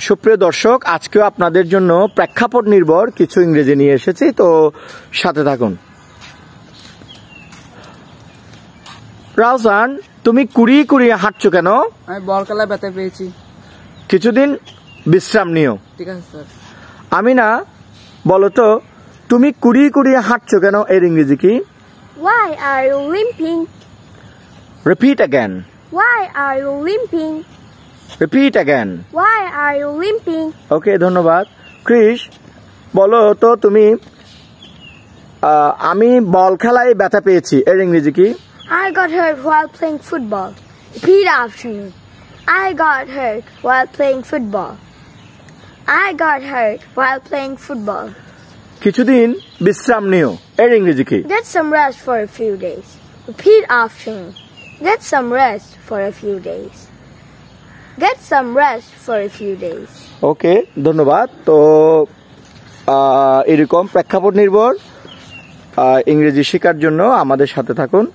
সুপ্রিয় দর্শক, আজকেও আপনাদের জন্য প্রেক্ষাপট নির্ভর কিছু ইংরেজি নিয়ে এসেছি, তো সাথে থাকুন। রাউজান, তুমি কুড়িয়ে কুড়িয়ে হাঁটছো কেন? আমি বল খেলায় ব্যথা পেয়েছি। কিছুদিন বিশ্রাম নিও। ঠিক আছে স্যার। আমিনা, বলো তো তুমি কুড়িয়ে কুড়িয়ে হাঁটছো কেন, এর ইংরেজি কি? Why are you limping? Repeat again. Why are you limping? Repeat again. Why are you limping? ওকে, ধন্যবাদ। ক্রিস, বলো তো তুমি আমি বল খেলায় ব্যথা পেয়েছি, এর ইংরেজি কি? I got hurt while playing football. Repeat after me. I got hurt while playing football. I got hurt while playing football. কিছুদিন বিশ্রাম নিও, এর ইংরেজি কি? Get some rest for a few days. Repeat after me. Get some rest for a few days. Get some rest for a few days. ওকে, ধন্যবাদ। তো এরকম প্রেক্ষাপট নির্ভর ইংরেজি শেখার জন্য আমাদের সাথে থাকুন।